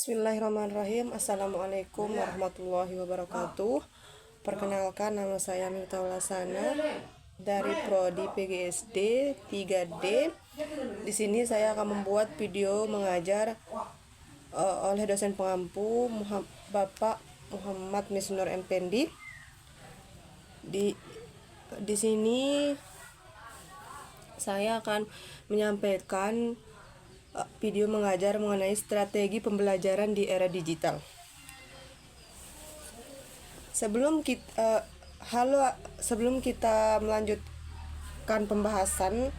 Bismillahirrahmanirrahim. Assalamualaikum warahmatullahi wabarakatuh. Perkenalkan, nama saya Mirta Wulasana dari Prodi PGSD 3D. Di sini saya akan membuat video mengajar oleh dosen pengampu Bapak Muhammad Misnur Mpendi. Di sini saya akan menyampaikan video mengajar mengenai strategi pembelajaran di era digital. Sebelum kita melanjutkan pembahasan,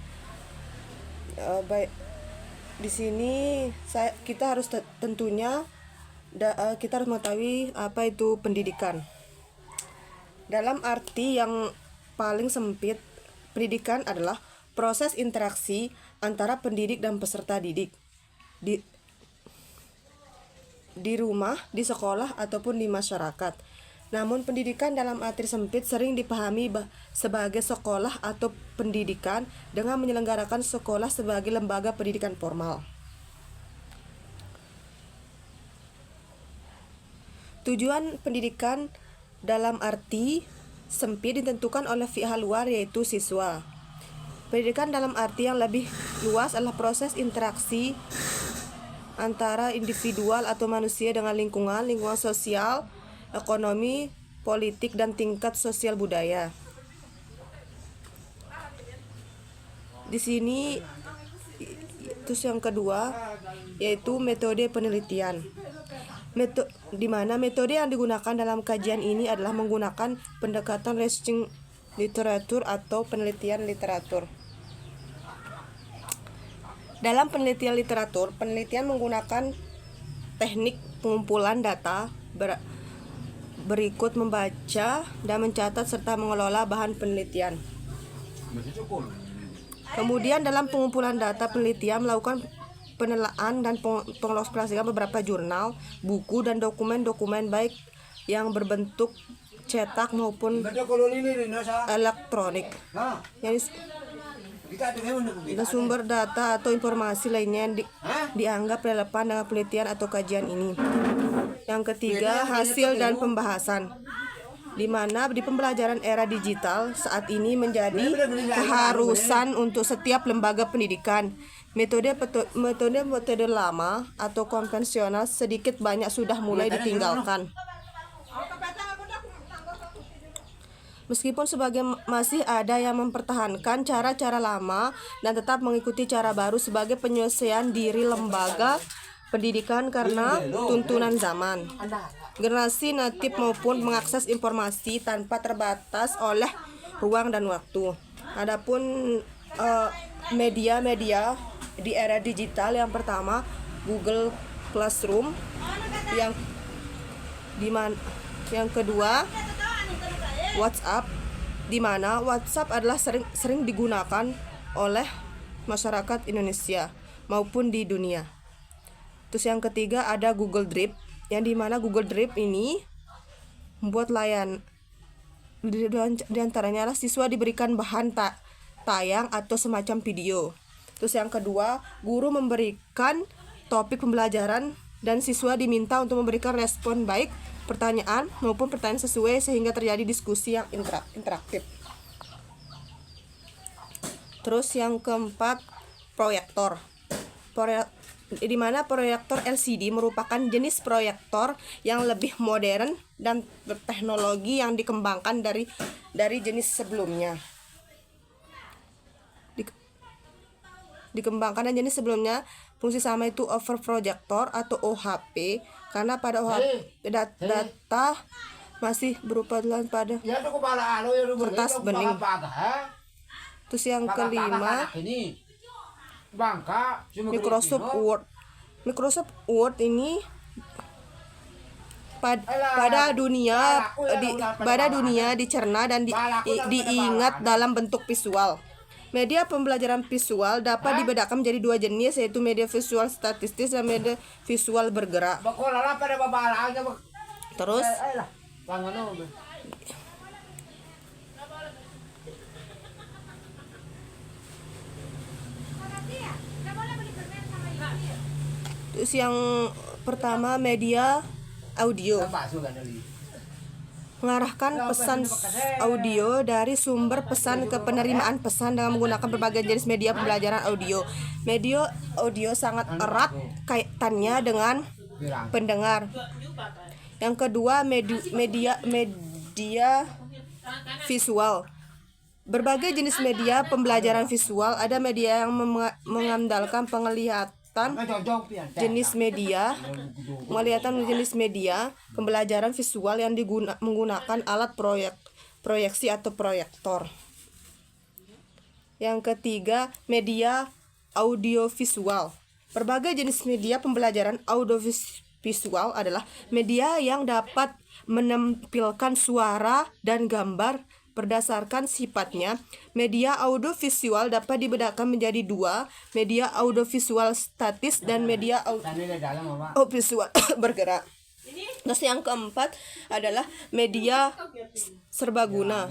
di sini kita harus kita harus mengetahui apa itu pendidikan. Dalam arti yang paling sempit, pendidikan adalah proses interaksi antara pendidik dan peserta didik di rumah, di sekolah, ataupun di masyarakat. Namun pendidikan dalam arti sempit sering dipahami sebagai sekolah atau pendidikan dengan menyelenggarakan sekolah sebagai lembaga pendidikan formal. Tujuan pendidikan dalam arti sempit ditentukan oleh pihak luar, yaitu siswa. Pendidikan dalam arti yang lebih luas adalah proses interaksi antara individual atau manusia dengan lingkungan sosial, ekonomi, politik, dan tingkat sosial budaya. Di sini terus yang kedua yaitu metode penelitian. Di mana metode yang digunakan dalam kajian ini adalah menggunakan pendekatan research literatur atau penelitian literatur. Dalam penelitian literatur, penelitian menggunakan teknik pengumpulan data berikut: membaca dan mencatat serta mengelola bahan penelitian. Kemudian dalam pengumpulan data, penelitian melakukan penelaahan dan pengelospasikan beberapa jurnal, buku, dan dokumen-dokumen baik yang berbentuk cetak maupun elektronik. Sumber data atau informasi lainnya yang dianggap relevan dengan penelitian atau kajian ini. Yang ketiga, hasil dan pembahasan, di mana di pembelajaran era digital saat ini menjadi keharusan untuk setiap lembaga pendidikan. Metode lama atau konvensional sedikit banyak sudah mulai ditinggalkan. Meskipun masih ada yang mempertahankan cara-cara lama dan tetap mengikuti cara baru sebagai penyelesaian diri lembaga pendidikan karena tuntunan zaman. Generasi natif maupun mengakses informasi tanpa terbatas oleh ruang dan waktu. Adapun media-media di era digital, yang pertama Google Classroom, yang kedua WhatsApp, di mana WhatsApp adalah sering digunakan oleh masyarakat Indonesia maupun di dunia. Terus yang ketiga ada Google Drive, yang di mana Google Drive ini membuat di antaranya adalah siswa diberikan bahan tayang atau semacam video. Terus yang kedua, guru memberikan topik pembelajaran dan siswa diminta untuk memberikan respon baik pertanyaan maupun pertanyaan sesuai sehingga terjadi diskusi yang interaktif. Terus yang keempat, proyektor. Di mana proyektor LCD merupakan jenis proyektor yang lebih modern dan berteknologi yang dikembangkan dari jenis sebelumnya. Fungsi sama itu overprojector atau OHP, karena pada OHP data masih berupa pada kertas bening. Terus yang kelima, Microsoft Word ini pada dunia dicerna dan diingat dalam bentuk visual. Media pembelajaran visual dapat dibedakan menjadi dua jenis, yaitu media visual statistis dan media visual bergerak. Terus yang Pertama, media audio. Mengarahkan pesan audio dari sumber pesan ke penerimaan pesan dengan menggunakan berbagai jenis media pembelajaran audio. Media audio sangat erat kaitannya dengan pendengar. Yang kedua, media visual. Berbagai jenis media pembelajaran visual. Ada media yang mengandalkan penglihatan jenis media pembelajaran visual yang menggunakan alat proyeksi atau proyektor. Yang ketiga, media audiovisual. Berbagai jenis media pembelajaran audiovisual adalah media yang dapat menampilkan suara dan gambar. Berdasarkan sifatnya, media audiovisual dapat dibedakan menjadi dua, media audiovisual statis dan media audiovisual bergerak. Terus yang keempat adalah media serbaguna.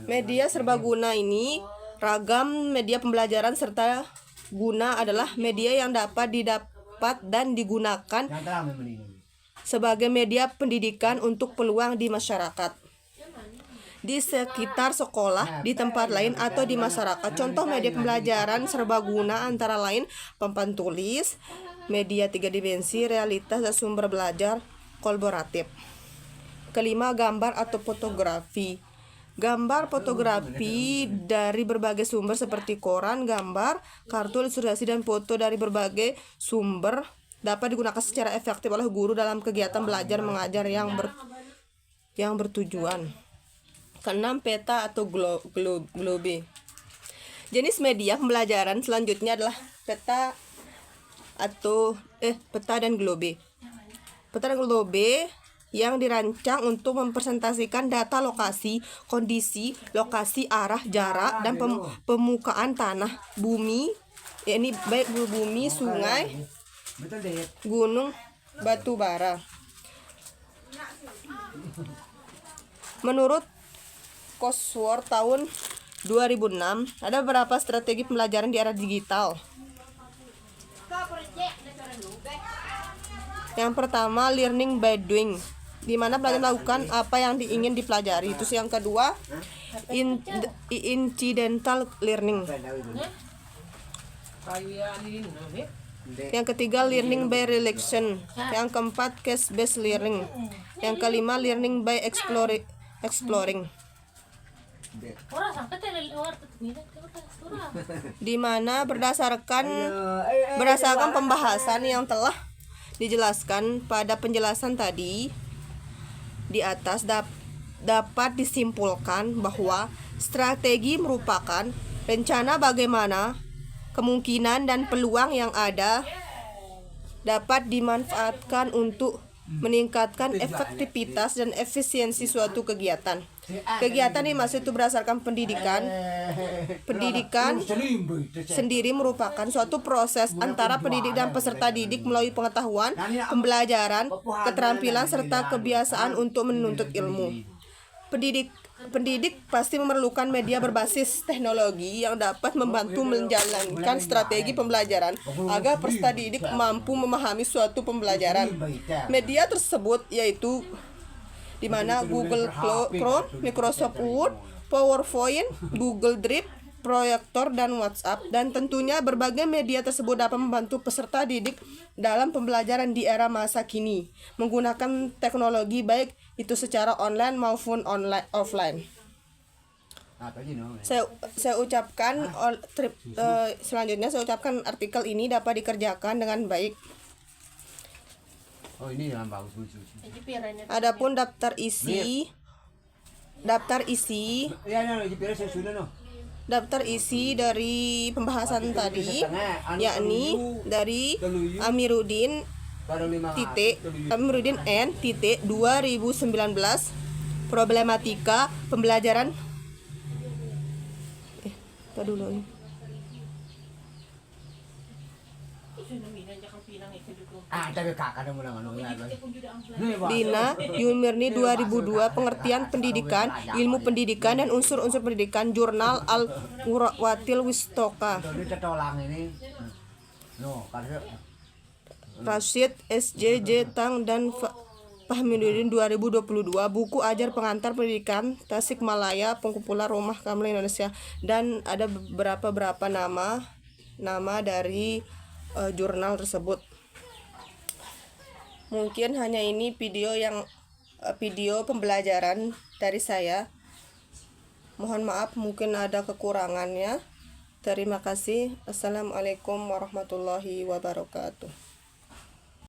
Media serbaguna ini ragam media pembelajaran serta guna adalah media yang dapat didapat dan digunakan sebagai media pendidikan untuk peluang di masyarakat, di sekitar sekolah, di tempat lain, atau di masyarakat. Contoh media pembelajaran serbaguna antara lain papan tulis, media 3 dimensi, realitas dan sumber belajar kolaboratif. Kelima, gambar atau fotografi. Gambar fotografi dari berbagai sumber seperti koran, gambar, kartu ilustrasi, dan foto dari berbagai sumber dapat digunakan secara efektif oleh guru dalam kegiatan belajar mengajar yang bertujuan. Keenam, peta atau globe. Jenis media pembelajaran selanjutnya adalah peta dan globe. Peta dan globe yang dirancang untuk mempresentasikan data lokasi, kondisi, lokasi, arah, jarak, dan permukaan tanah, bumi, ini baik bumi, sungai, gunung, batu bara. Menurut Cosworth tahun 2006, ada beberapa strategi pembelajaran di era digital. Yang pertama, learning by doing, di mana pelajar melakukan apa yang ingin dipelajari. Terus yang kedua, incidental learning. Yang ketiga, learning by relation. Yang keempat, case based learning. Yang kelima, learning by exploring. Di mana berdasarkan pembahasan yang telah dijelaskan pada penjelasan tadi di atas, dapat disimpulkan bahwa strategi merupakan rencana bagaimana kemungkinan dan peluang yang ada dapat dimanfaatkan untuk meningkatkan efektivitas dan efisiensi suatu kegiatan. Kegiatan ini maksud itu berdasarkan pendidikan sendiri merupakan suatu proses antara pendidik dan peserta didik melalui pengetahuan, pembelajaran, keterampilan, serta kebiasaan untuk menuntut ilmu. Pendidik pasti memerlukan media berbasis teknologi yang dapat membantu menjalankan strategi pembelajaran agar peserta didik mampu memahami suatu pembelajaran. Media tersebut yaitu di mana Google Chrome, Microsoft Word, PowerPoint, Google Drive, proyektor, dan WhatsApp. Dan tentunya berbagai media tersebut dapat membantu peserta didik dalam pembelajaran di era masa kini menggunakan teknologi baik itu secara online maupun offline. Saya ucapkan selanjutnya saya ucapkan artikel ini dapat dikerjakan dengan baik. Adapun daftar isi dari pembahasan tadi, yakni dari Amiruddin N. 2019 problematika pembelajaran Dina Yulmirni 2002 pengertian pendidikan, ilmu pendidikan dan unsur-unsur pendidikan, jurnal Al-Watil Wistoka. Rashid SJJ Tang dan Fahminuddin 2022, buku Ajar Pengantar Pendidikan Tasikmalaya, Pengumpulan Rumah Kamla Indonesia, dan ada beberapa nama dari jurnal tersebut. Mungkin hanya ini video pembelajaran dari saya. Mohon maaf mungkin ada kekurangannya. Terima kasih. Assalamualaikum warahmatullahi wabarakatuh.